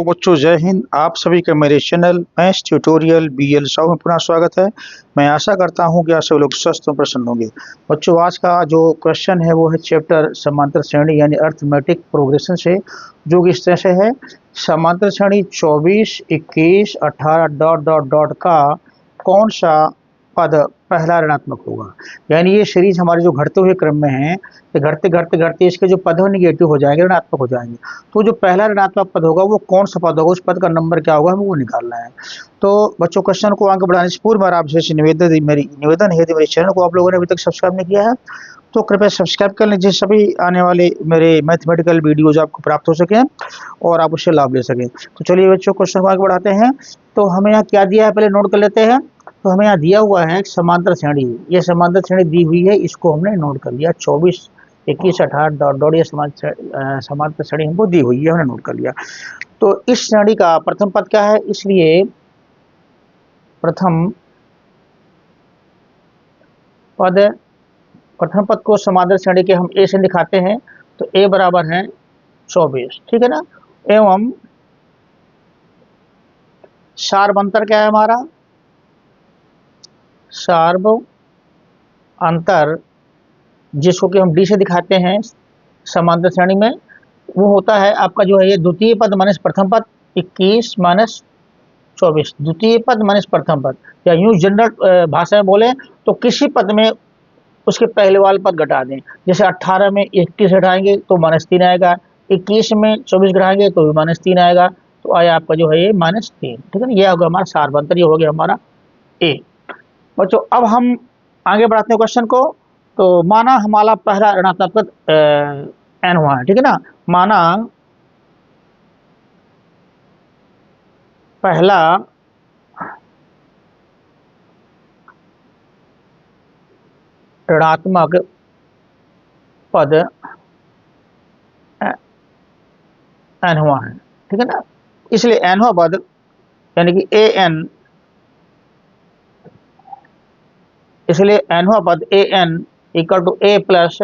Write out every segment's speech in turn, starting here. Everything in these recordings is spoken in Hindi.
तो बच्चों जय हिंद। आप सभी का मेरे channel maths tutorial BL Sahu में पुनः स्वागत है। मैं आशा करता हूं कि आप सभी लोग स्वस्थ और प्रसन्न होंगे। बच्चों आज का जो क्वेश्चन है वो है चैप्टर समांतर श्रेणी यानी अर्थमेटिक प्रोग्रेशन से, जो कि इस तरह से है। समांतर श्रेणी 24, 21, 18 डॉट डॉट डॉट का कौन सा पद पहला ऋणात्मक होगा। यानी ये सीरीज हमारे जो घटते हुए क्रम में है, तो घटते घटते घटते इसके जो पद हो निगेटिव हो जाएंगे, ऋणात्मक हो जाएंगे। तो जो पहला ऋणात्मक पद होगा वो कौन सा पद होगा, उस पद का नंबर क्या होगा, हमें वो निकालना है। तो बच्चों क्वेश्चन को आगे बढ़ाने से पूर्व बार आपसे निवेदन है मेरे चैनल को आप लोगों ने अभी तक सब्सक्राइब नहीं किया है तो कृपया सब्सक्राइब कर लीजिए, सभी आने वाले मेरे मैथमेटिकल वीडियोज आपको प्राप्त हो सकें और आप उससे लाभ ले सकें। तो चलिए बच्चों क्वेश्चन को आगे बढ़ाते हैं। तो हमें यहाँ क्या दिया है पहले नोट कर लेते हैं। तो हमें यहाँ दिया हुआ है समांतर श्रेणी, ये समांतर श्रेणी दी हुई है, इसको हमने नोट कर लिया। 24, 21, 18 डॉट डॉट ये समांतर श्रेणी हमको दी हुई है, हमने नोट कर लिया। तो इस श्रेणी का प्रथम पद क्या है, इसलिए प्रथम पद को समांतर श्रेणी के हम ए से दिखाते हैं। तो ए बराबर है 24, ठीक है ना। एवं सार्व अंतर क्या है हमारा, सार्व अंतर जिसको कि हम डी से दिखाते हैं समांतर श्रेणी में, वो होता है आपका जो है ये द्वितीय पद माइनस प्रथम पद, 21 माइनस 24, द्वितीय पद माइनस प्रथम पद। या यूं जनरल भाषा में बोले तो किसी पद में उसके पहले वाला पद घटा दें। जैसे 18 में 21 घटाएंगे तो -3 आएगा, 21 में 24 घटाएंगे तो भी -3 आएगा। तो आया आपका जो है ये -3, ठीक है ना। ये होगा हमारा सार्वंतर, ये हो गया हमारा ए। बच्चों अब हम आगे बढ़ाते हैं क्वेश्चन को। तो माना हमारा पहला ऋणात्मक पद n हुआ है, ठीक है ना। माना पहला ऋणात्मक पद n हुआ है, ठीक है ना। इसलिए n हुआ पद यानी कि an, इसलिए n हुआ पद an equal to a plus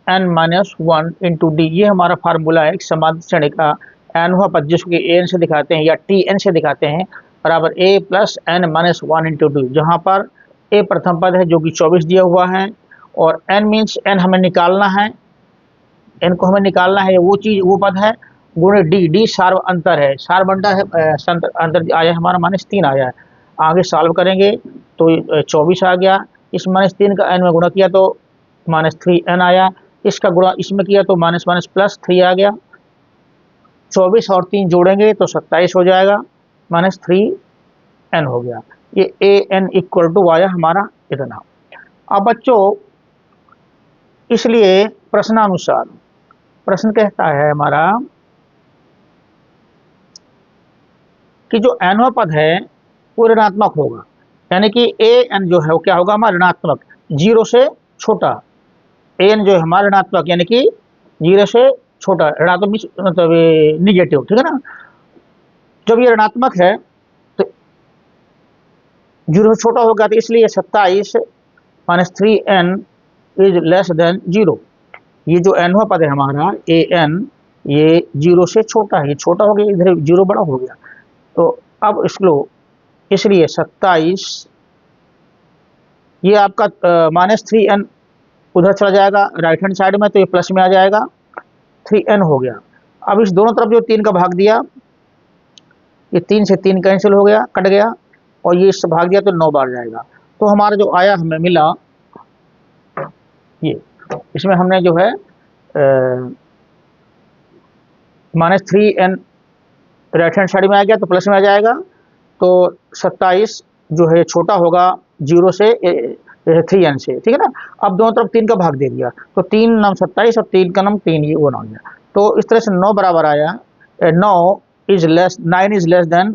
n minus 1 into d. ये हमारा फार्मूला है समांतर श्रेणी का। n हुआ पद जिसको कि an से दिखाते हैं या tn से दिखाते हैं, बराबर a plus n minus 1 into D, जहाँ पर a प्रथम पद है जो कि 24 दिया हुआ है और n मीन्स n हमें निकालना है, n को हमें निकालना है, वो चीज वो पद है, गुणे डी, डी सार्व अंतर है, सार्व अंतर है, अंतर आया हमारा -3 आया है। आगे सॉल्व करेंगे तो 24 आ गया, इस -3 का n में गुणा किया तो -3n आया, इसका गुणा इसमें किया तो माइनस माइनस +3 आ गया। 24 और 3 जोड़ेंगे तो 27 हो जाएगा, -3n हो गया। ये an इक्वल टू आया हमारा इतना। अब बच्चों इसलिए प्रश्नानुसार प्रश्न कहता है हमारा कि जो nवां पद है वो ऋणात्मक होगा, यानी कि an जो है वो क्या होगा हमारा ऋणात्मक, 0 से छोटा। an जो है हमारा ऋणात्मक यानी कि 0 से छोटा, ऋणात्मक मतलब निगेटिव, ठीक है ना। जब ये ऋणात्मक है तो 0 से छोटा होगा, तो इसलिए 27 -3n इज लेस देन 0। ये जो n हुआ पद है हमारा an, ये 0 से छोटा है, ये छोटा हो गया, इधर 0 बड़ा हो गया। तो अब इसको इसलिए 27 ये आपका -3n उधर चला जाएगा राइट हैंड साइड में, तो ये प्लस में आ जाएगा, 3n हो गया। अब इस दोनों तरफ जो 3 का भाग दिया, ये 3 से 3 कैंसिल हो गया, कट गया, और ये इससे भाग दिया तो 9 बार जाएगा। तो हमारा जो आया हमें मिला ये, इसमें हमने जो है -3n राइट हैंड साइड में आ गया तो प्लस में आ जाएगा। तो 27 जो है छोटा होगा 0 से 3n से, ठीक है ना। अब दोनों तरफ 3 का भाग दे दिया तो 3 नाम 27 और 3 का नाम 3, ये वो ना हो गया। तो इस तरह से 9 बराबर आया, 9 is less 9 is less than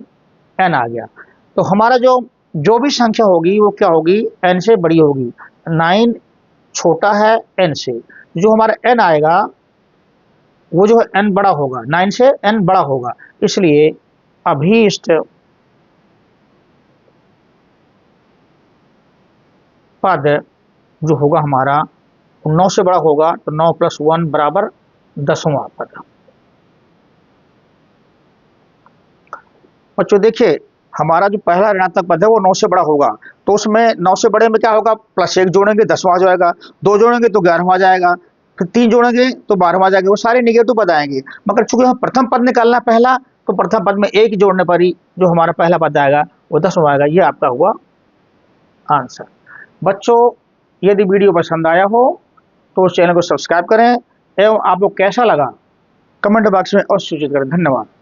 n आ गया। तो हमारा जो भी संख्या होगी वो क्या होगी, n से बड़ी होगी। 9 छोटा है n से, जो हमारा n आएगा वो जो है n बड़ा होगा, 9 से n बड़ा होगा। इसलिए अभीष्ट पद जो होगा हमारा 9 से बड़ा होगा, तो 9 + 1 बराबर 10वां पद। बच्चों देखिए, हमारा जो पहला ऋणात्मक पद है वो 9 से बड़ा होगा, तो उसमें 9 से बड़े में क्या होगा, +1 जोड़ेंगे 10वां आ जाएगा, 2 जोड़ेंगे तो 11वां आ जाएगा, फिर 3 जोड़ेंगे तो 12वां आ जाएगा, वो सारे नेगेटिव पद आएंगे। मगर चूंकि हम प्रथम पद निकालना पहला, तो प्रथम पद में 1 जोड़ने पर ही जो हमारा पहला पद आएगा वो 10वां आएगा। ये आपका हुआ आंसर। बच्चों, यदि वीडियो पसंद आया हो तो उस चैनल को सब्सक्राइब करें एवं आपको कैसा लगा कमेंट बॉक्स में अवश्य सूचित करें। धन्यवाद।